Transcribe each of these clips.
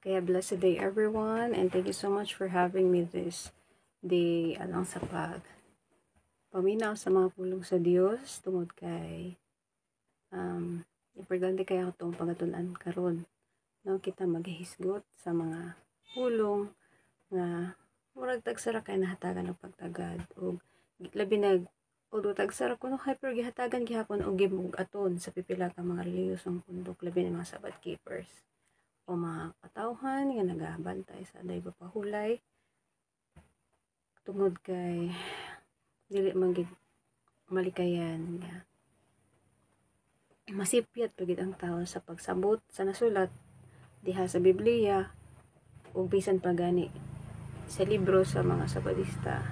Kaya blessed day everyone, and thank you so much for having me this day alang sa paminaw sa mga pulong sa Dios tungod kay importante kaya itong pagatulan karon, no, kita maghisgot sa mga pulong nga murag tagsara kay nahatagan og pagtagad og labi nag although tagsara kuno hyper gihatagan gihapon og gimug-aton sa pipila ka mga relihiyosong pundok, labi na mga Sabbath keepers o mga katawhan nga nagabantay sa aday papahulay tungod kay dili man gid malikayan nga masipyat pagid ang tao sa pagsabot sa nasulat diha sa Biblia ug bisan pa gani sa libro sa mga Sabadista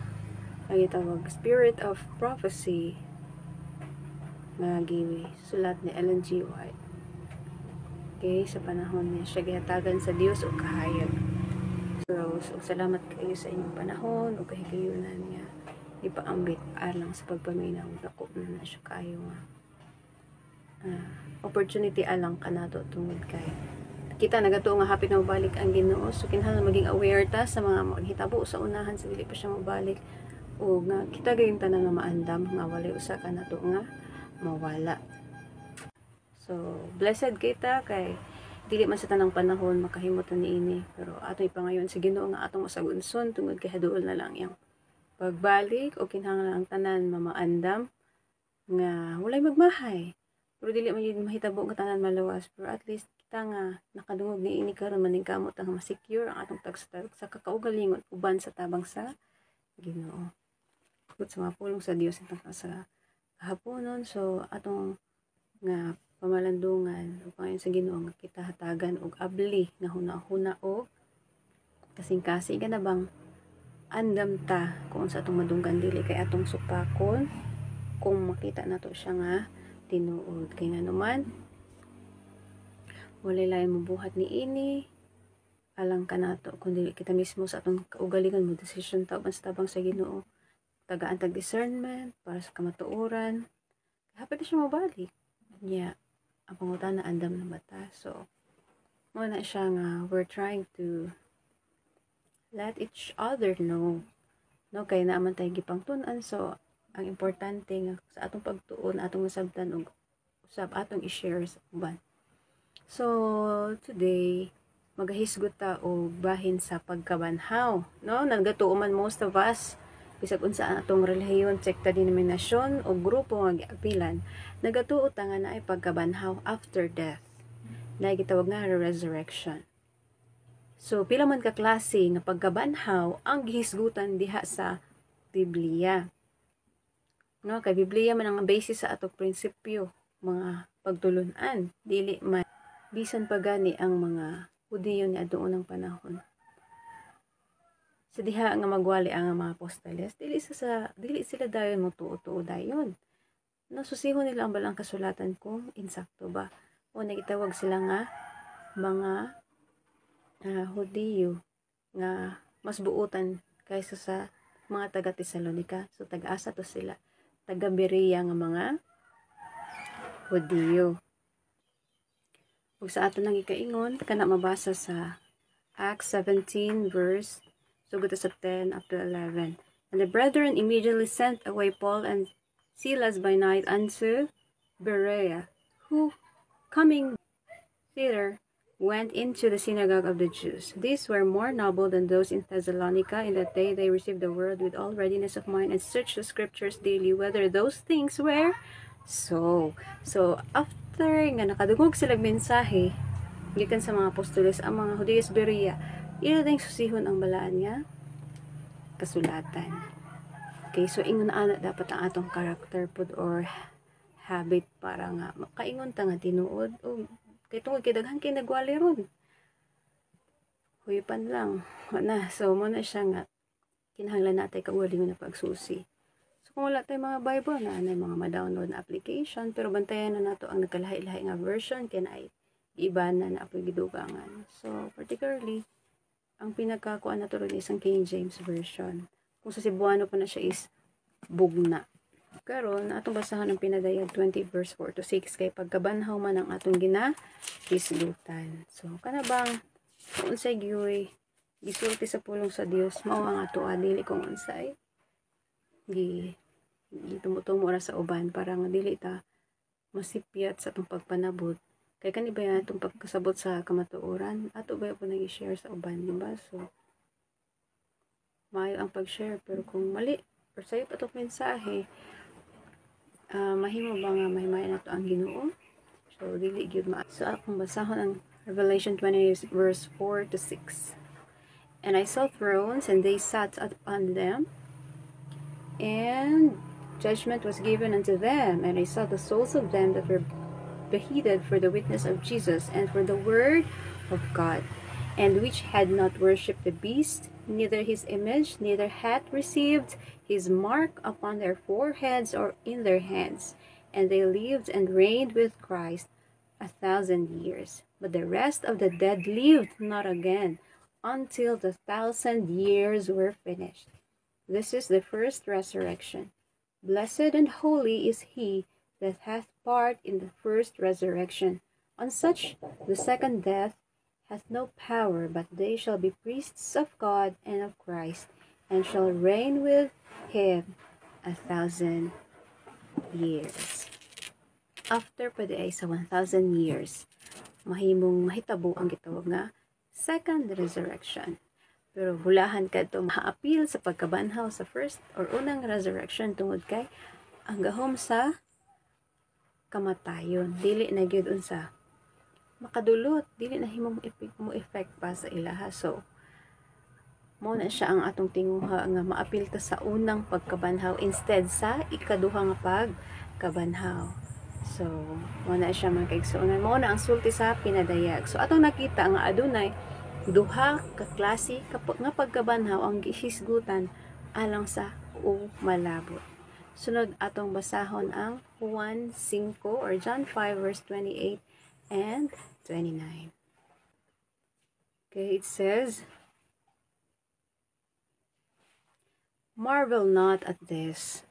nga gitawag Spirit of Prophecy nga gisulat ni Ellen G. White. Okay, sa panahon niya siya gihatagan sa Dios o kahayag. So salamat kayo sa inyong panahon o kahigayunan nga ipaambit alang sa pagpaminaw dako na siya kayo nga opportunity alang kanato tungod kay kita nagato nga hapit na mabalik ang Ginoo, so kinahanglan maging aware ta sa mga maghitabo sa unahan sa dili pa siya mabalik o nga kita gayong tanan nga maandam nga walay usa ka nato nga mawala. So, blessed kita kay dili man sa tanang panahon makahimot niini, pero ato ipangayon sa Ginoo nga atong usagunson tungod kay haduol na lang yang pagbalik o kinahanglan ang tanan mamaandam nga walay magmahay. Pero dili man yun mahitabo nga tanan malawas, pero at least kita nga nakadungog niini karon maning kamot ang ma-secure ang atong tagsa sa kakaugalingon uban sa tabang sa Ginoo. Sa mga pulong sa Dios sa kahaponon, so atong nga pamalandungan o pangayon sa Ginoo nga kita hatagan og abli nga hunahuna o kasing-kasing na bang andam ta kung sa atong madunggan dili kay atong supakon kung makita nato siya nga tinuod kay nga naman walay lain mabuhat ni ini alang kanato kun dili kita mismo sa atong kaugalingon mo decision ta uban sa tabang sa Ginoo tagaan tag discernment para sa kamatuoran hapit siya mabalik niya ang pangutana andam na bata. So mo na siya nga we're trying to let each other know, no, kay naaman tayo gipangtun-an, so ang importante nga sa atong pagtuon atong nasabtan og usab atong i-share sa uban. So today magahisgot ta og bahin sa pagkabanhaw, no, nagatuo man most of us bisag unsa atong relihiyon, sekta, denominasyon o grupo nga giapilan nagatuo ta nga naay pagkabanhaw after death na gitawag nga resurrection. So pila man ka klase nga pagkabanhaw ang gihisgutan diha sa Biblia, no, kay Biblia man ang basis sa atong prinsipyo mga pagtulon-an, dili man bisan pa gani ang mga Hudiyo ni adtuon ng panahon sa diha nga magwali ang mga apostoles dili sila dayon mo tuo dayon, no, susihon nila ang balang kasulatan kung insakto ba o nagitawag sila nga mga Hudiyo nga mas buutan kaysa sa mga taga Tesalonica, so taga-asa to sila, taga Berea nga mga Hudiyo. Ug sa ato nang ikaingon kana mabasa sa Acts 17 verse sugod sa 10 up to 11. And the brethren immediately sent away Paul and Silas by night unto Berea, who, coming thither, went into the synagogue of the Jews. These were more noble than those in Thessalonica, in that they received the word with all readiness of mind and searched the scriptures daily whether those things were so. So after nga nakadungog silang mensahe gikan sa mga apostoles ang mga Hudiyo sa Berea, ila ding susihon ang balaan nga kasulatan. Okay, so ingon ana dapat ang atong character pod or habit para nga makaingon ta nga tinuod o kay tungod kay daghan kay nagwali ron. Huyipan lang. Wala. So mo na siya nga kinahanglan natay kaugalingon na pagsusi. So kung wala tay mga Bible na anay mga ma-download na application, pero bantayan na nato ang nagkalahi-lahi nga version kay na iba na apoy gidugangan. So particularly ang pinagkakuan na to ron isang King James version. Kung sa Cebuano pa na siya is bugna. Karon atong basahan ang pinadayag 20 verse 4 to 6 kay pagkabanhaw man ang atong ginahisgutan. So kana bang unsay giyoy gisulti sa pulong sa Dios mao ang ato dili kung unsay gitumutumo ra sa uban para nga dili ta masipyat sa atong pagpanabot. Kay kani ba yan itong pagkasabot sa kamatuoran ato ba po nag-share sa uban, diba? So maayo ang pag-share pero kung mali or sayo pa itong mensahe mahimo ba nga mahimayan nato ang Ginoo? So dili gyud so akong basahon ang Revelation 20 verse 4 to 6. And I saw thrones, and they sat upon them, and judgment was given unto them. And I saw the souls of them that were beheaded for the witness of Jesus and for the word of God, and which had not worshipped the beast, neither his image, neither had received his mark upon their foreheads or in their hands. And they lived and reigned with Christ 1,000 years. But the rest of the dead lived not again, until the 1,000 years were finished. This is the first resurrection. Blessed and holy is he that hath part in the first resurrection. On such the second death hath no power, but they shall be priests of God and of Christ, and shall reign with him 1,000 years. After pa di ay sa 1,000 years, mahimong mahitabo ang gitawag nga second resurrection. Pero hulahan ka ito maapil sa pagkabanhaw sa first or unang resurrection tungod kay ang gahom sa kamatayon. Dili na gyud unsa makadulot, dili na himong mo effect pa sa ilaha. So mo na siya ang atong tinguha nga maapil ta sa unang pagkabanhaw instead sa ikaduha nga pagkabanhaw. So mo na siya mga kaigsuonan, mo na ang sulti sa pinadayag. So atong nakita nga adunay duha ka klase nga pagkabanhaw ang gihisgutan alang sa malabot. Sunod atong basahon ang Juan 5 or John 5 verse 28 and 29. Okay, it says, marvel not at this.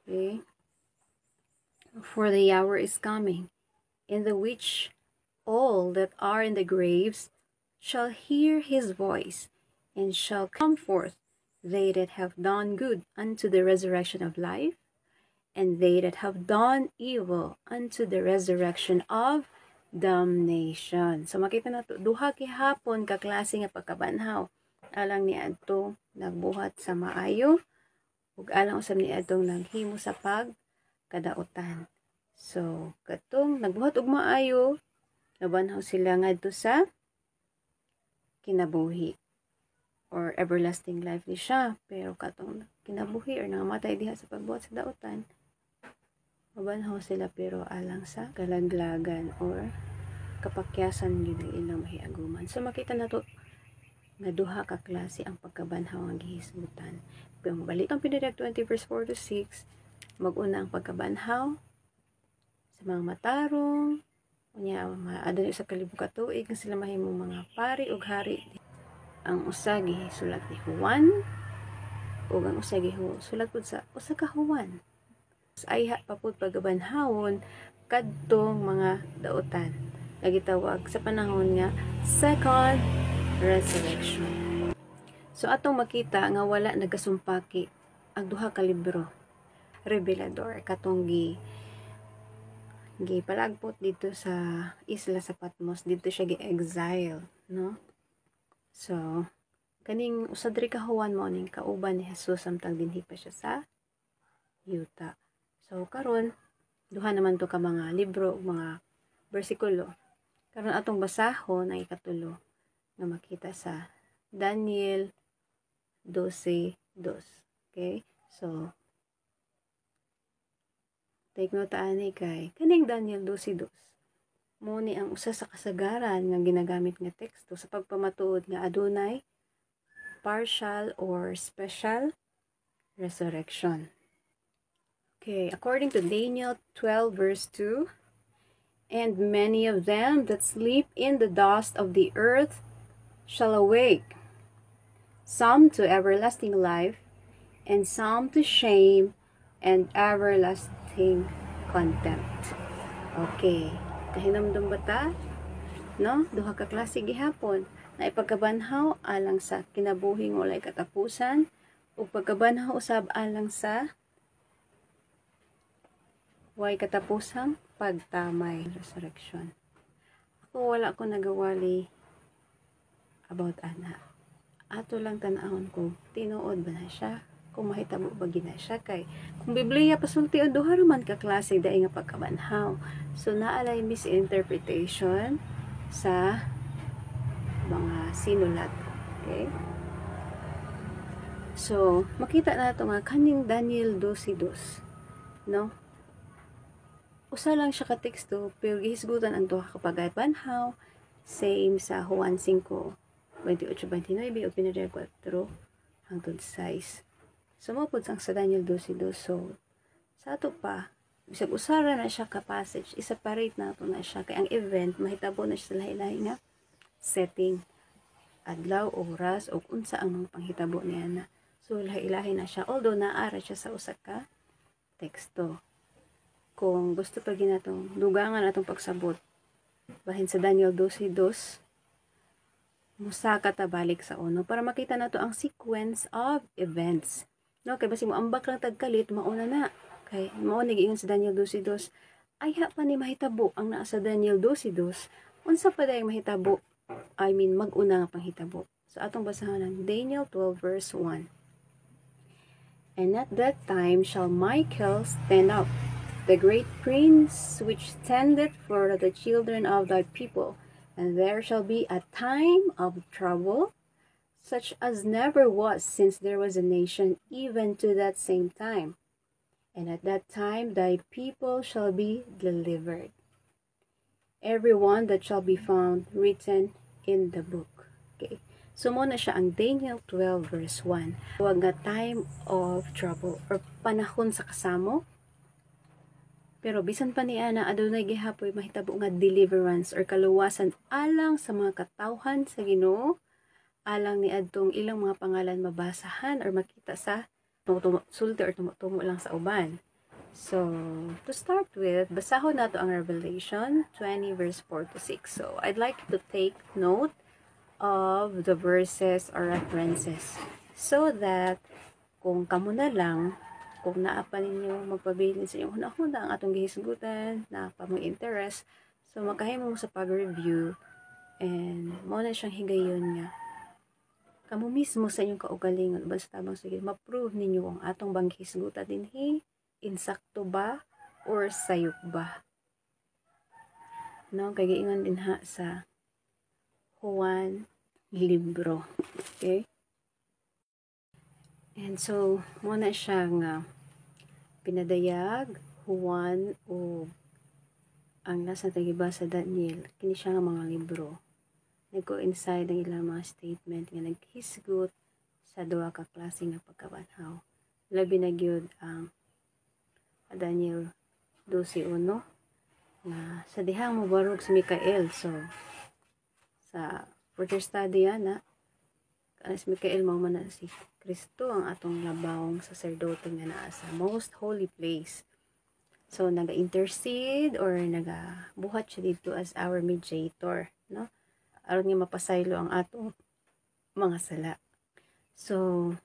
Okay? For the hour is coming, in the which all that are in the graves shall hear his voice, and shall come forth, they that have done good unto the resurrection of life, and they that have done evil unto the resurrection of damnation. So makita na to, duha gihapon ka klase nga pagkabanhaw. Alang ni adto nagbuhat sa maayo, ug alang usab ni adtong naghimo sa pagkadautan. So katong nagbuhat og maayo, nabanhaw sila ngadto sa kinabuhi or everlasting life ni siya. Pero katong kinabuhi or nangamatay diha sa pagbuhat sa dautan, mabanhaw sila pero alang sa kalaglagan or kapakyasan gyud ang ilang mahiaguman. So makita nato nga duha ka klase ang pagkabanhaw ang gihisgutan. Kung balik ang pinadayag 20 verse 4 to 6, mag-una ang pagkabanhaw sa mga matarong, unya adto sa kalibog ka tuig nga sila mahimong mga pari ug hari. Ang usa gisulat ni Juan ug ang usa gisulat pud sa usa ka Juan. Ay papud pagkabanhawon kadtong mga dautan. Nagitawag sa panahon nga second resurrection. So atong makita nga wala nagasumpaki ang duha ka libro revelador katong palagpot dito sa isla sa Patmos, dito siya gi-exile, no? So kaning usad ri kahuan mo ning kauban ni Jesus samtang dinhi pa siya sa yuta. So karon duha naman to ka mga libro ug mga bersikulo. Karon atong basahon ang ikatulo nga makita sa Daniel 12:2. Okay? So take note ani kay kaning Daniel 12:2. Mo ni ang usa sa kasagaran nga ginagamit nga teksto sa pagpamatuod nga adunay partial or special resurrection. Okay, according to Daniel 12 verse 2, and many of them that sleep in the dust of the earth shall awake, some to everlasting life, and some to shame and everlasting contempt. Okay, kahinamdum ba ta? No? Duha ka klase gihapon na ipagkabanhaw alang sa kinabuhing walay katapusan ug pagkabanhaw usab alang sa way katapusang pagtamay, resurrection. Ako wala ko nagawali about ana. Ato lang tan-ahon ko tinuod ba na siya, kung mahitabo ba gina siya kay kung Biblia pasulti ang duha man ka klase daay nga pagkabanhaw. So naalay misinterpretation sa mga sinulat. Okay? So, makita nato nga kaning Daniel 12:2, no? Usa lang siya ka teksto pero gihisgutan ang duha ka pagkabanhaw, same sa Juan 5:28-29 o pinadya 4 hangtod 6. So, mapod sang sa Daniel 12:2. So, sa ato pa, bisag usara na siya ka passage, i-separate nato na siya kay ang event mahitabo na siya sa lahi-lahi nga setting, adlaw, oras, o unsa ang mga panghitabo niya na. So, lahi-lahi na siya. Although, naara siya sa usa ka teksto. Kung gusto pa ginatong dugangan atong pagsabot, bahin sa Daniel 12:2, musaka ta balik sa uno para makita nato ang sequence of events. No, kay basi mo ambak lang tagkalit, mauna na. Kay mao ni giingon sa Daniel 12:2, ay ha pa ni mahitabo ang naa sa Daniel 12:2. Unsa pa day mahitabo? Mag-una nga panghitabo. So, atong basahan ng Daniel 12:1. And at that time shall Michael stand up, the great prince which standeth for the children of thy people. And there shall be a time of trouble, such as never was since there was a nation, even to that same time. And at that time thy people shall be delivered, every one that shall be found written in the book. Okay. So, muna siya ang Daniel 12:1. Huwag nga time of trouble or panahon sa kasamo. Pero bisan pa niya na adunay gihapoy mahitabo nga deliverance or kaluwasan alang sa mga katawhan sa Ginoo, alang ni adtong ilang mga pangalan mabasahan or makita sa sulti or tumutumo lang sa uban. So, to start with, basahon nato ang Revelation 20:4-6. So, I'd like to take note of the verses or references so that kung kamo na lang, kung naapa ninyo magpabilin sa inyong hunahuna ang atong gihisgutan, naapa mo interest, so makahimo mo sa pag-review and mo na siyang higayon nga kamo mismo sa inyong kaugalingon basta bang sige ma-prove ninyo ang atong bang gihisgutan dinhi insakto ba or sayop ba, no? Kay giingon din ha sa Juan libro. Okay? And so, muna siya nga pinadayag Juan o ang nasa tagiba sa Daniel. Kini siya nga mga libro. Nag-coincide ang ilang mga statement nga naghisgot sa duha ka klase nga pagkabanhaw. Labi na gyud ang Daniel 12:1 na sa dihang mobarog si Mikael. So, sa further study na si Mikael mao man na si Kristo ang atong labawong sacerdote nga naa sa most holy place. So naga-intercede or nagabuhat siya dito as our mediator, no? Aron nga mapasaylo ang atong mga sala. So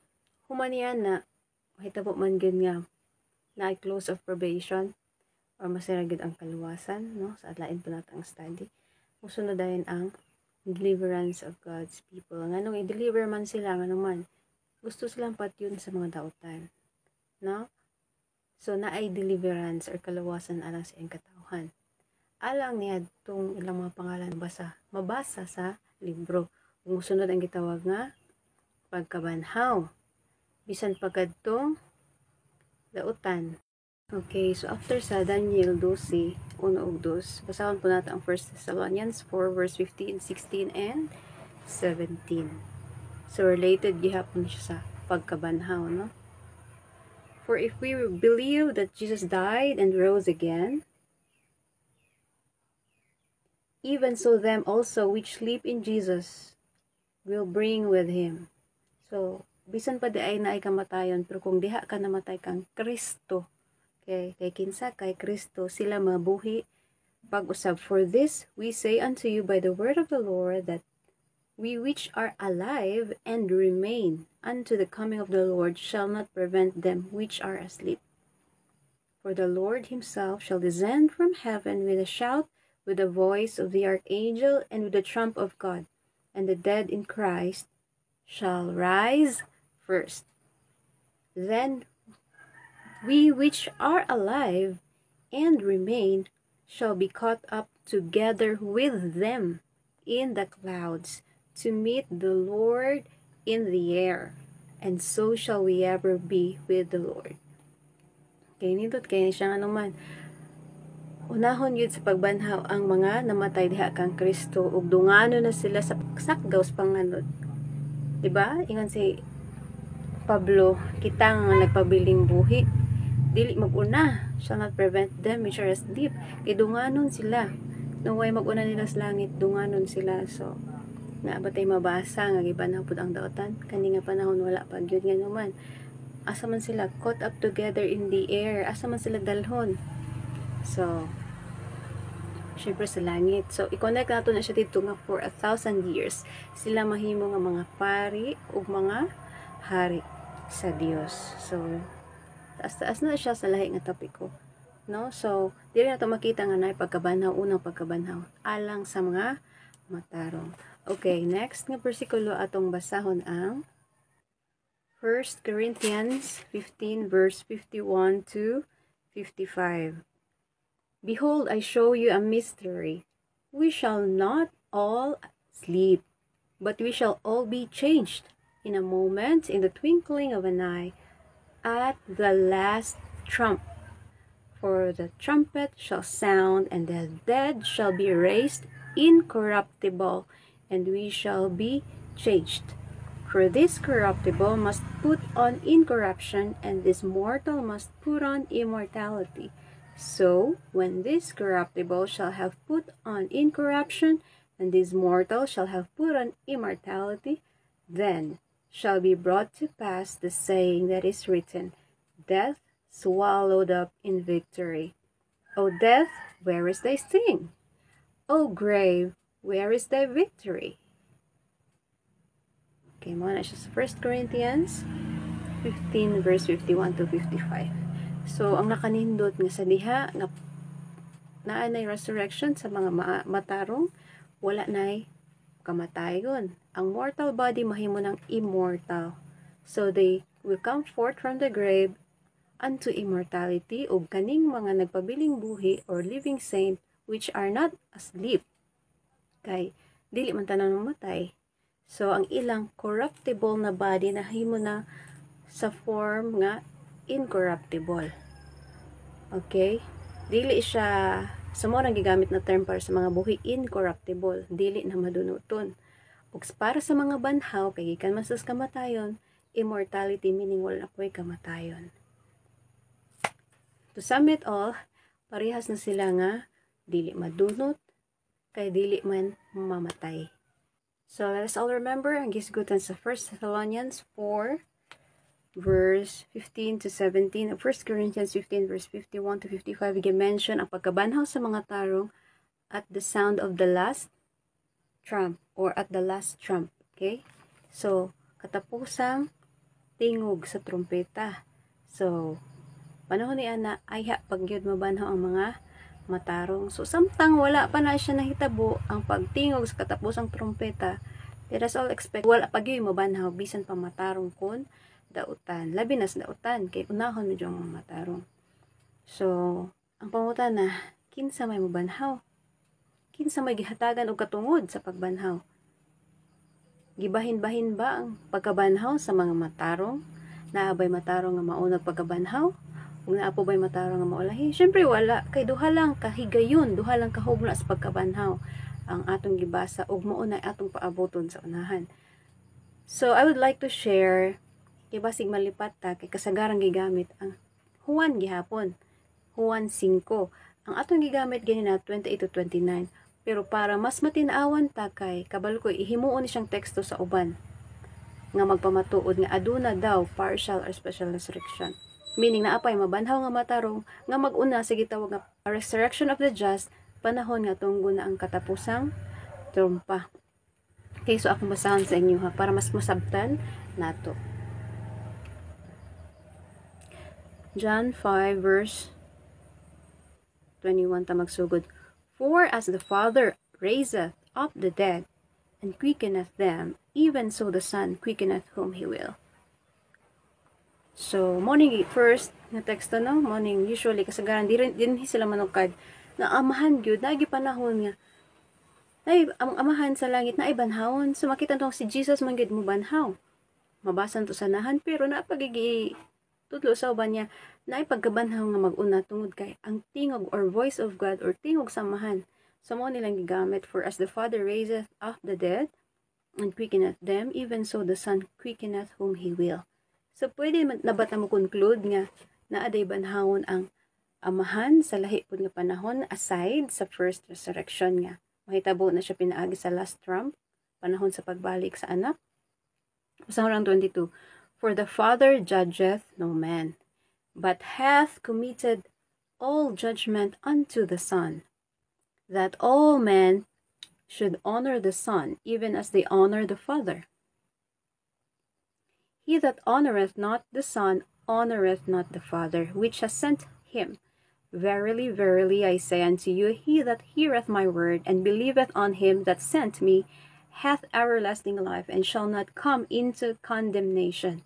human yan na mahitabo man gyud nga na close of probation or masira gyud ang kaluwasan, no? Sa adlain po nato ang study. Musunod dayon ang deliverance of God's people. Nganong i-deliver man sila, nga naman gusto silang patyon sa mga dautan, no? So naay deliverance or kaluwasan alang sa iyang katawhan. Alang niya itong ilang mga pangalan mabasa sa libro. Kung sunod ang gitawag nga pagkabanhaw. Bisan pagkadtong dautan. Okay, so after sa Daniel 12, 1-2, basahon po natin ang 1 Thessalonians 4:15, 16, and 17. So, related gihapon siya sa pagkabanhaw, no? For if we believe that Jesus died and rose again, even so them also which sleep in Jesus will bring with him. So, bisan pa di ay naay kamatayon, pero kung diha ka namatay kang Kristo, kay kinsa kay Kristo sila mabuhi pag-usab. For this we say unto you by the word of the Lord, that we which are alive and remain unto the coming of the Lord shall not prevent them which are asleep. For the Lord himself shall descend from heaven with a shout, with the voice of the archangel, and with the trump of God, and the dead in Christ shall rise first. Then we which are alive and remain shall be caught up together with them in the clouds to meet the Lord in the air, and so shall we ever be with the Lord. Kay nindot kay ni siya naman. Unahon yun sa pagbanhaw ang mga namatay diha kang Kristo, ug dungano na sila sa sakgaw sa panganod. Diba? Ingon si Pablo, kita nga nagpabiling buhi, dili maguna, shall not prevent them which are asleep. Idunganon sila. Nung way maguna nila sa langit, dunganon sila. So, naabatay mabasa nga gibanhaw pud ang daotan. Kani nga panahon wala pa gyud nga naman. Asa man sila caught up together in the air? Asa man sila dalhon? So, syempre sa langit. So, i-connect nato na siya dito nga for 1,000 years. Sila mahimo nga mga pari ug mga hari sa Dios. So, taas-taas na siya sa lahi nga topiko. No? So, dili na to makita nga na pagkabanhaw, unang pagkabanhaw. Alang sa mga matarong. Okay, next nga bersikulo atong basahon ang 1 Corinthians 15 verse 51 to 55. Behold, I show you a mystery. We shall not all sleep, but we shall all be changed in a moment, in the twinkling of an eye, at the last trump. For the trumpet shall sound, and the dead shall be raised incorruptible, and we shall be changed. For this corruptible must put on incorruption, and this mortal must put on immortality. So, when this corruptible shall have put on incorruption, and this mortal shall have put on immortality, then shall be brought to pass the saying that is written, Death swallowed up in victory. O death, where is thy sting? O grave, where is thy victory? Okay, mo na siya sa 1 Corinthians 15 verse 51 to 55. So, ang nakanindot nga sa diha nga naa nay resurrection sa mga matarong, wala nay kamatayon. Ang mortal body mahimo ng immortal. So, they will come forth from the grave unto immortality, ug kaning mga nagpabiling buhi or living saint which are not asleep, kay dili man tanan mamatay. So, ang ilang corruptible na body nahimo na sa form nga incorruptible. Okay? Dili siya, sa mo nang gigamit na term para sa mga buhi, incorruptible. Dili na madunuton. Ug para sa mga banhaw, kay gikan man sa kamatayon, immortality meaning wala po'y kamatayon. To sum it all, parehas na sila nga dili madunot, kay dili man mamatay. So, let us all remember ang gisgutan sa 1 Thessalonians 4 verse 15 to 17, 1 Corinthians 15 verse 51 to 55, i-mention ang pagkabanhaw sa mga tarong at the sound of the last trump or at the last trump. Okay? So, katapusang tingog sa trumpeta. So, panahon ni ana ayha pagyud mabanhaw ang mga matarong. So, samtang wala pa na siya nahitabo ang pagtingog sa katapusang trumpeta, let us all expect wala pa gyud mabanhaw bisan pa matarong kon dautan. Labi na sa dautan kay unahon medyo ang matarong. So, ang pangutan na kinsa may mabanhaw? Kinsa may gihatagan og katungod sa pagbanhaw? Gibahin-bahin ba ang pagkabanhaw sa mga matarong? Naabay matarong nga maunag pagkabanhaw? Kung naapo ba'y matarong nga maulahi? Siyempre wala. Kay duha lang kahigayon, duha lang kahugna sa pagkabanhaw ang atong gibasa ug mao na atong paaboton sa unahan. So, I would like to share, kay basig malipat ta, kay kasagarang gigamit ang Juan gihapon. Juan 5. Ang atong gigamit ganina 28 to 29. Pero para mas matinaawan ta kay kabalo ko ihimuon ni siyang teksto sa uban. nga magpamatuod nga aduna daw partial or special resurrection. Meaning na apay mabanhaw nga matarong nga maguna sa gitawag nga resurrection of the just panahon nga tunggo na ang katapusang trumpa. Okay, so akong basahan sa inyo ha para mas masabtan nato. John 5 verse 21 ta magsugod. For as the Father raiseth up the dead and quickeneth them, even so the Son quickeneth whom he will. So, morning first na teksto no, morning usually kasagaran din sila manukad na amahan gyud nagi panahon nga ay ang amahan sa langit na ibanhawon. So makita tong si Jesus man gyud mo banhaw. Mabasan to sanahan pero na pagigi tudlo sa uban niya na ipagkabanhaw nga mag-una tungod kay ang tingog or voice of God or tingog samahan. So mo nilang gigamit for as the Father raiseth up the dead and quickeneth them, even so the Son quickeneth whom he will. So pwede nabat na mo conclude nga naaday banhawon ang amahan sa lahi pud nga panahon aside sa first resurrection nga. Mahitabo na siya pinaagi sa last trump, panahon sa pagbalik sa anak. Pasahurang 22, for the Father judgeth no man, but hath committed all judgment unto the Son, that all men should honor the Son, even as they honor the Father. He that honoreth not the Son honoreth not the Father, which has sent him. Verily, verily, I say unto you, he that heareth my word, and believeth on him that sent me, hath everlasting life, and shall not come into condemnation,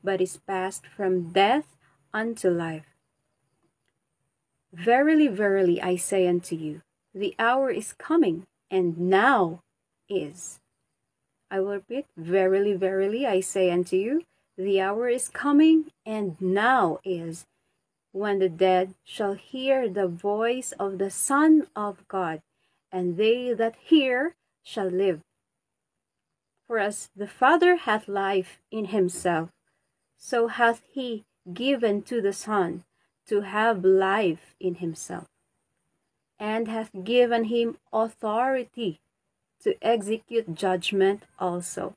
but is passed from death unto life. Verily, verily, I say unto you, the hour is coming, and now is. I will repeat, verily, verily, I say unto you, the hour is coming, and now is, when the dead shall hear the voice of the Son of God, and they that hear shall live. For as the Father hath life in himself, so hath he given to the Son to have life in himself, and hath given him authority to execute judgment also,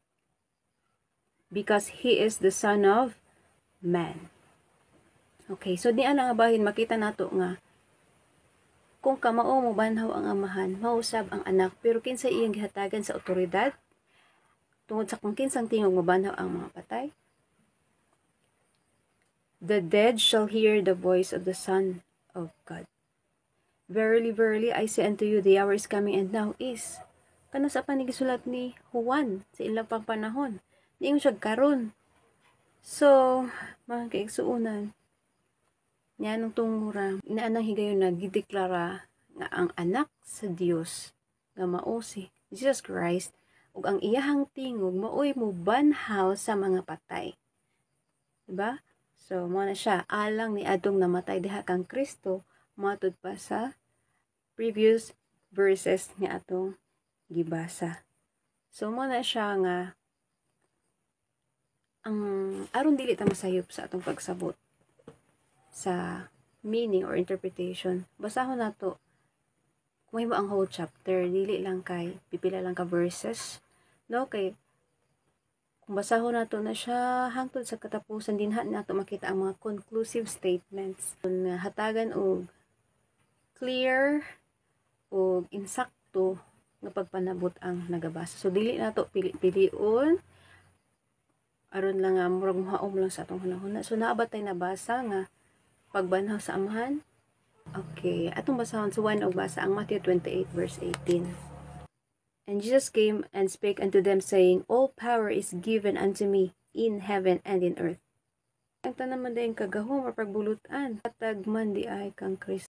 because he is the Son of Man. Okay, so di ana nga bahin makita nato nga kung kamao mo banhaw ang amahan, mausab ang anak, pero kinsa iyang gihatagan sa otoridad tungod sa kung kinsang tingog mo banhaw ang mga patay. The dead shall hear the voice of the Son of God. Verily, verily, I say unto you, the hour is coming, and now is. Kana sa panigisulat ni Juan sa ilang pang panahon. Di siya karon. So, mga kaigsuunan, yan ang tungura, inaanang higayon na gideklara nga ang anak sa Dios nga mao si Jesus Christ ug ang iyahang tingog maoy mo banhaw sa mga patay. Diba? So, mo na siya alang ni adtong namatay diha kang Kristo matud pa sa previous verses nga atong gibasa. So, mo na siya nga ang aron dili ta masayop sa atong pagsabot sa meaning or interpretation. Basahon nato kung mahimo ang whole chapter, dili lang kay pipila lang ka verses, no? Kay kung basahon nato na siya hangtod sa katapusan dinha nato makita ang mga conclusive statements nga hatagan og clear o insakto nga pagpanabot ang nagabasa. So dili nato pili-pilion aron lang nga murag mahaom lang sa atong hunahuna. So naabatay nabasa nga pagbanhaw sa amahan. Okay, atong basahon sa one og basa ang Matthew 28 verse 18. And Jesus came and spake unto them, saying, all power is given unto me in heaven and in earth. Ang tanan man dayon kagahom or pagbulutan, patag man di ay kang Kristo.